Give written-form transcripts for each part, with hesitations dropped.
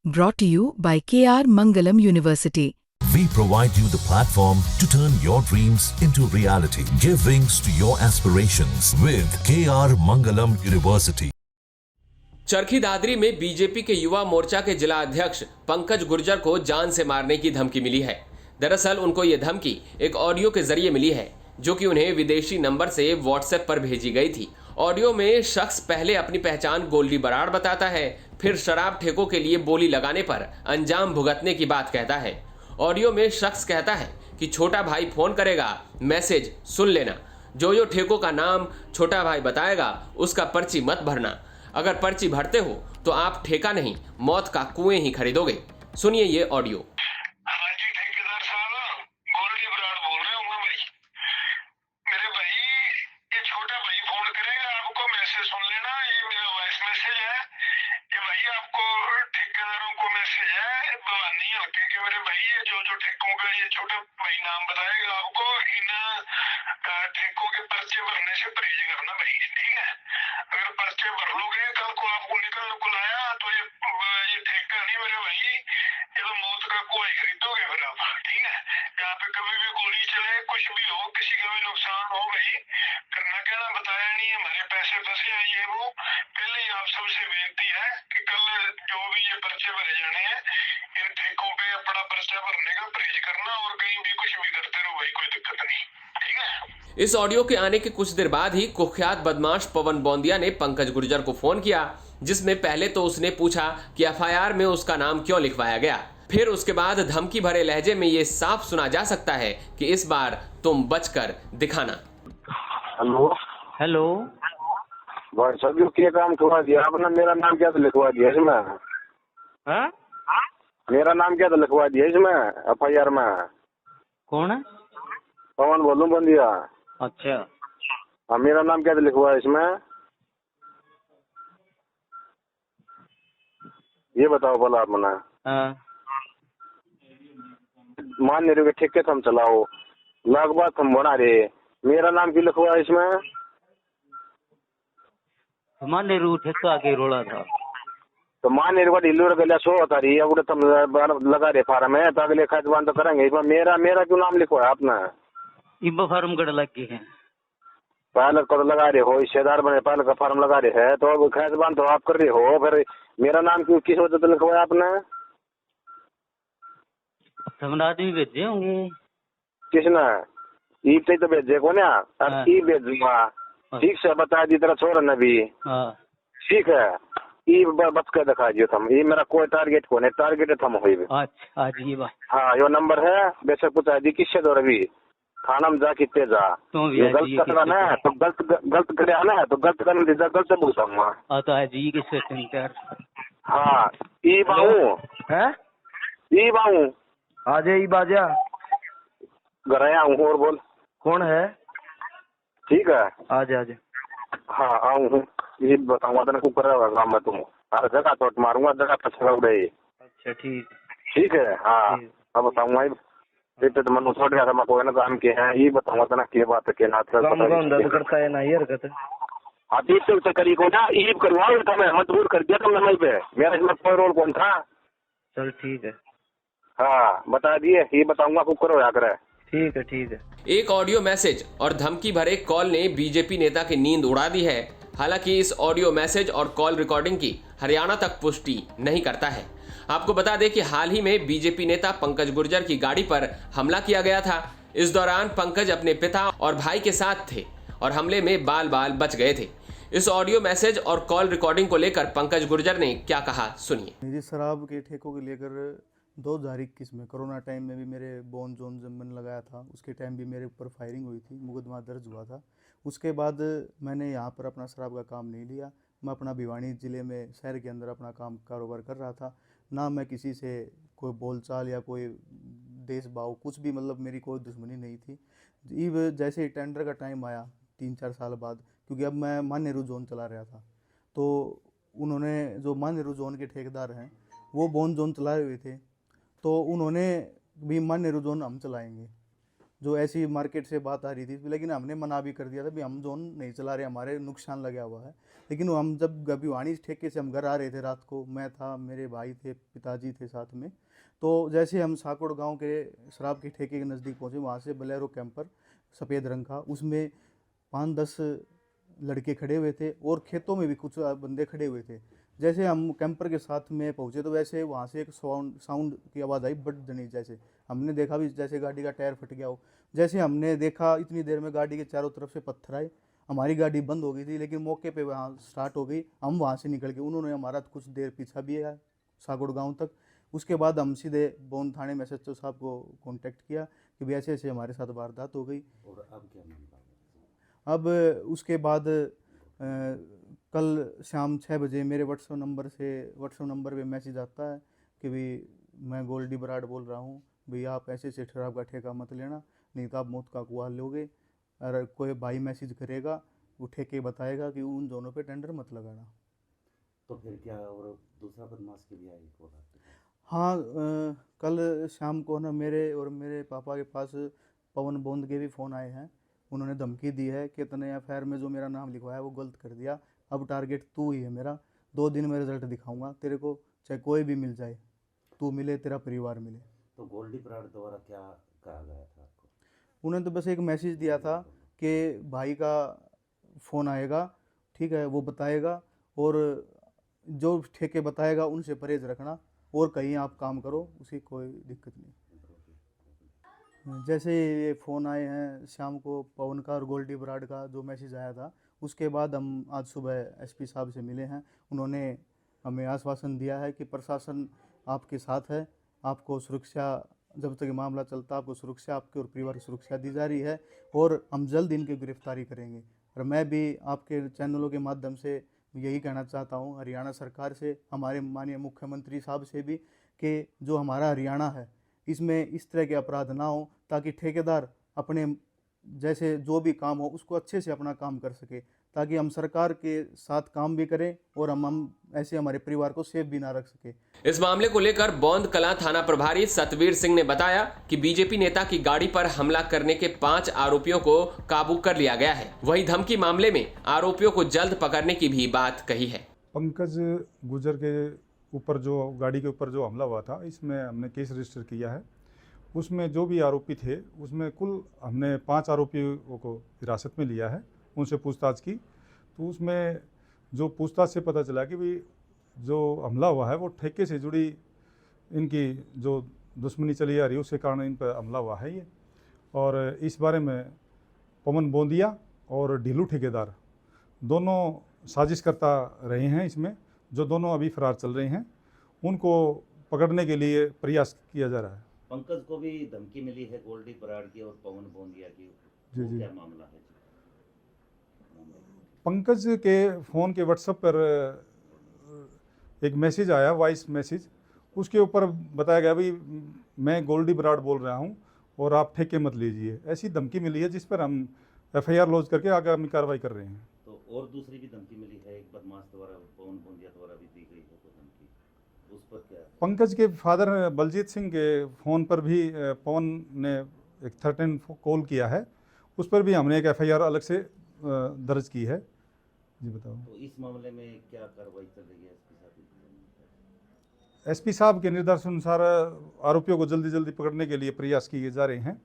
Brought to you by KR Mangalam University. We provide you the platform to turn your dreams into reality. Give wings to your aspirations with KR Mangalam University. Charkhi Dadri में BJP के युवा मोर्चा के जिला अध्यक्ष पंकज गुर्जर को जान से मारने की धमकी मिली है। दरअसल उनको ये धमकी एक ऑडियो के जरिए मिली है, जो कि उन्हें विदेशी नंबर से व्हाट्सएप पर भेजी गई थी। ऑडियो में शख्स पहले अपनी पहचान गोल्डी बराड़ बताता है, फिर शराब ठेकों के लिए बोली लगाने पर अंजाम भुगतने की बात कहता है। ऑडियो में शख्स कहता है कि छोटा भाई फोन करेगा, मैसेज सुन लेना। जो ठेकों का नाम छोटा भाई बताएगा उसका पर्ची मत भरना। अगर पर्ची भरते हो तो आप ठेका नहीं, मौत का कुएं ही खरीदोगे। सुनिए ये ऑडियो। हाँ जी, ठेकेदार साहब गोल्डी बराड़ बोल रहे हूँ मैं भाई। मेरे भाई ये छोटा भाई फोन करेगा, आपको मैसेज सुन लेना। ये मेरा वॉइस मैसेज है। ये भाई आपको ठेकेदारों को मैसेज है बवानी हल्के के। मेरे भाई ये जो ठेकों का ये छोटा भाई नाम बताएगा आपको, इन ठेकों के पर्चे भरने से परहेज करना भाई, ठीक है। अगर पर्चे भर लोगे, कल को आपको निकलने को लाया तो ये ठेका नहीं मेरे भाई, ये तो मौत का कुआं खरीदोगे फिर आप, ठीक है। यहाँ पे कभी भी गोली चले, कुछ भी हो, किसी का भी नुकसान हो भाई, करना क्या ना बताया नहीं, हमारे पैसे फंसे हैं ये वो। पहले ही आप सबसे बेनती है कि कल जो भी ये पर्चे भरे जाने हैं, इन ठेकों पे अपना पर्चा भरने का परहेज करना, और कहीं भी कुछ भी करते रहो भाई, कोई दिक्कत नहीं, ठीक है। इस ऑडियो के आने के कुछ देर बाद ही कुख्यात बदमाश पवन बोंदिया ने पंकज गुर्जर को फोन किया, जिसमें पहले तो उसने पूछा कि एफआईआर में उसका नाम क्यों लिखवाया गया। फिर उसके बाद धमकी भरे लहजे में ये साफ सुना जा सकता है कि इस बार तुम बचकर दिखाना। हेलो हेलो भाई साहब, क्या काम करवा दिया आपने? मेरा नाम क्या तो लिखवा दिया इसमें? हाँ? मेरा नाम क्या तो लिखवा दिया इसमें एफआईआर में? कौन है? पवन बोलूं बंदिया। अच्छा, हाँ, मेरा नाम क्या तो लिखवा है इसमें? ये बताओ भला आप मना। हाँ। मान नहीं रहे ठेके हम चलाओ, लाख बात हम बना रहे, मेरा नाम क्यों लिखवा है इसमें? हमारे रू ठेका के रोला था तो मान नहीं रहे ढिल्लू गलिया सो होता रही है, वो तुम लगा रहे फार्म है तो अगले खातबान तो करेंगे। इसमें मेरा क्यों नाम लिखवा है आपने? इब फार्म गड़ लग गए हैं। पहले को तो लगा रहे हो, हिस्सेदार बने पहले का फार्म लगा रहे हैं, तो खातबान तो आप कर रहे हो, फिर मेरा नाम क्यों किस वजह से लिखवाया आपने? हम आदमी भेजे होंगे। किसने? ईब से तो भेजे को ना, अब हाँ। ई भेजूंगा, ठीक से बता दी तरह छोड़ न भी, हाँ। ठीक है। ई बच के दिखा दियो तुम, ये मेरा कोई टारगेट को नहीं, टारगेट थम हुई। अच्छा, आज ये बात हाँ, यो नंबर है, बेशक पूछा दी किससे दो रवि थाना में जा कितने जा, तो भी ये आज गलत ये करना ना तो गलत करे ना, तो गलत करने दीजिए, गलत से पूछूंगा। तो आज ये किससे सेंटर? हाँ, ई बाहू है? ई बाहू आज ही बाजा। घर आया हूँ, और बोल कौन है? ठीक है। आज आज हाँ आऊँ हूँ, ये बताऊंगा तेरे को कर रहा होगा काम मैं, तुम हर जगह चोट मारूंगा, जगह पछड़ा उड़े। अच्छा, ठीक ठीक है। हाँ, ठीक। अब बताऊंगा तो मन छोड़ गया था मैं, कोई ना काम के हैं, ये बताऊंगा तेना क्या बात है, क्या ना करता है ना ये हरकत। हाँ, तीस से करी को ना ईब करवाओ था, मैं मजबूर कर दिया तुमने वहीं पे, मेरा इसमें कोई रोल कौन था? चल ठीक है। हाँ, बता दिए, ये बताऊंगा कुछ करो या करे। ठीक है, ठीक है। एक ऑडियो मैसेज और धमकी भरे कॉल ने बीजेपी नेता की नींद उड़ा दी है। हालांकि इस ऑडियो मैसेज और कॉल रिकॉर्डिंग की हरियाणा तक पुष्टि नहीं करता है। आपको बता दें कि हाल ही में बीजेपी नेता पंकज गुर्जर की गाड़ी पर हमला किया गया था। इस दौरान पंकज अपने पिता और भाई के साथ थे और हमले में बाल बाल बच गए थे। इस ऑडियो मैसेज और कॉल रिकॉर्डिंग को लेकर पंकज गुर्जर ने क्या कहा, सुनिए। मेरी शराब के ठेकों को लेकर 2021 में कोरोना टाइम में भी मेरे बोन जोन जब मैंने लगाया था, उसके टाइम भी मेरे ऊपर फायरिंग हुई थी, मुकदमा दर्ज हुआ था। उसके बाद मैंने यहाँ पर अपना शराब का काम नहीं लिया। मैं अपना भिवानी ज़िले में शहर के अंदर अपना काम कारोबार कर रहा था। ना मैं किसी से कोई बोलचाल या कोई देश भाव कुछ भी, मतलब मेरी कोई दुश्मनी नहीं थी। इब जैसे ही टेंडर का टाइम आया 3-4 साल बाद, क्योंकि अब मैं मानेरू जोन चला रहा था, तो उन्होंने जो मानेरू जोन के ठेकेदार हैं वो बोन जोन चलाए हुए थे, तो उन्होंने भी मानेरू जोन हम चलाएंगे। जो ऐसी मार्केट से बात आ रही थी, लेकिन हमने मना भी कर दिया था भी हम जोन नहीं चला रहे, हमारे नुकसान लगा हुआ है। लेकिन हम जब गभिवाणी ठेके से हम घर आ रहे थे रात को, मैं था, मेरे भाई थे, पिताजी थे साथ में, तो जैसे हम साकोड़ गांव के शराब के ठेके के नज़दीक पहुंचे, वहाँ से बोलेरो कैंपर सफ़ेद रंग का, उसमें 5-10 लड़के खड़े हुए थे और खेतों में भी कुछ बंदे खड़े हुए थे। जैसे हम कैंपर के साथ में पहुंचे तो वैसे वहाँ से एक साउंड की आवाज़ आई, बट जनी, जैसे हमने देखा भी जैसे गाड़ी का टायर फट गया हो। जैसे हमने देखा इतनी देर में गाड़ी के चारों तरफ से पत्थर आए, हमारी गाड़ी बंद हो गई थी, लेकिन मौके पे वहाँ स्टार्ट हो गई। हम वहाँ से निकल के, उन्होंने हमारा कुछ देर पीछा भी है सागुड़ गांव तक। उसके बाद हम सीधे बोन थाने में SHO साहब को कांटेक्ट किया कि भी ऐसे ऐसे हमारे साथ वारदात हो गई। और अब क्या मामला? अब उसके बाद कल शाम 6 बजे मेरे व्हाट्सएप नंबर पे मैसेज आता है कि भी मैं गोल्डी बराड़ बोल रहा हूँ, भैया आप ऐसे से शराब का ठेका मत लेना, नहीं तो आप मौत का कुआं लोगे। और कोई भाई मैसेज करेगा, वो ठेके बताएगा कि उन दोनों पे टेंडर मत लगाना। तो फिर क्या, और दूसरा बदमाश के भी आई को? हाँ, कल शाम को ना मेरे और मेरे पापा के पास पवन बोंद के भी फ़ोन आए हैं। उन्होंने धमकी दी है कि तूने FIR में जो मेरा नाम लिखवाया वो गलत कर दिया, अब टारगेट तू ही है मेरा, 2 दिन में रिजल्ट दिखाऊंगा तेरे को, चाहे कोई भी मिल जाए, तू मिले, तेरा परिवार मिले। तो गोल्डी बराड़ द्वारा क्या कहा गया था आपको? उन्होंने तो बस एक मैसेज दिया था कि भाई का फ़ोन आएगा, ठीक है, वो बताएगा, और जो ठेके बताएगा उनसे परहेज रखना, और कहीं आप काम करो, उसकी कोई दिक्कत नहीं। जैसे ये फ़ोन आए हैं शाम को पवन का और गोल्डी बराड़ का जो मैसेज आया था, उसके बाद हम आज सुबह SP साहब से मिले हैं। उन्होंने हमें आश्वासन दिया है कि प्रशासन आपके साथ है, आपको सुरक्षा, जब तक ये मामला चलता आपको सुरक्षा, आपके और परिवार की सुरक्षा दी जा रही है, और हम जल्द इनकी गिरफ्तारी करेंगे। और मैं भी आपके चैनलों के माध्यम से यही कहना चाहता हूँ हरियाणा सरकार से, हमारे माननीय मुख्यमंत्री साहब से भी, कि जो हमारा हरियाणा है इसमें इस तरह के अपराध ना हो, ताकि ठेकेदार अपने जैसे जो भी काम हो उसको अच्छे से अपना काम कर सके, ताकि हम सरकार के साथ काम भी करें और हम ऐसे हमारे परिवार को सेफ भी ना रख सके। इस मामले को लेकर बौंद कलां थाना प्रभारी सतवीर सिंह ने बताया कि बीजेपी नेता की गाड़ी पर हमला करने के 5 आरोपियों को काबू कर लिया गया है। वहीं धमकी मामले में आरोपियों को जल्द पकड़ने की भी बात कही है। पंकज गुर्जर के ऊपर जो गाड़ी के ऊपर जो हमला हुआ था, इसमें हमने केस रजिस्टर किया है। उसमें जो भी आरोपी थे, उसमें कुल हमने 5 आरोपियों को हिरासत में लिया है, उनसे पूछताछ की। तो उसमें जो पूछताछ से पता चला कि भी जो हमला हुआ है वो ठेके से जुड़ी इनकी जो दुश्मनी चली आ रही है, उसके कारण इन पर हमला हुआ है ये। और इस बारे में पवन बोंदिया और ढीलू ठेकेदार दोनों साजिशकर्ता रहे हैं इसमें, जो दोनों अभी फरार चल रहे हैं। उनको पकड़ने के लिए प्रयास किया जा रहा है। पंकज को भी धमकी मिली है गोल्डी बराड़ की और पवन बोंदिया की, जी जी। क्या मामला है? पंकज के फ़ोन के व्हाट्सएप पर एक मैसेज आया, वॉइस मैसेज, उसके ऊपर बताया गया भाई मैं गोल्डी बराड़ बोल रहा हूं और आप ठेके मत लीजिए, ऐसी धमकी मिली है, जिस पर हम FIR लॉन्च करके आगामी कार्रवाई कर रहे हैं। तो और दूसरी भी धमकी मिली है, एक बदमाश द्वारा, पवन बोंदिया द्वारा भी दी गई है तो धमकी, उस पर क्या? पंकज के फादर बलजीत सिंह के फ़ोन पर भी पवन ने एक 13 कॉल किया है, उस पर भी हमने एक FIR अलग से दर्ज की है। जी बताओ। तो इस मामले में क्या कार्रवाई चल रही है? SP साहब के निर्देशानुसार आरोपियों को जल्दी जल्दी पकड़ने के लिए प्रयास किए जा रहे हैं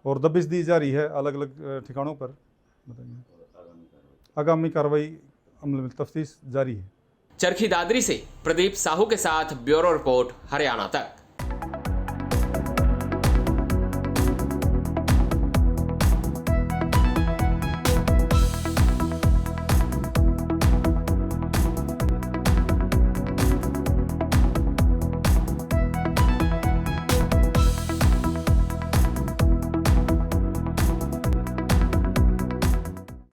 और दबिश दी जा रही है अलग अलग ठिकानों पर। बताइए, आगामी कार्रवाई अमल में तफ्तीश जारी है। चरखी दादरी से प्रदीप साहू के साथ ब्यूरो रिपोर्ट, हरियाणा तक।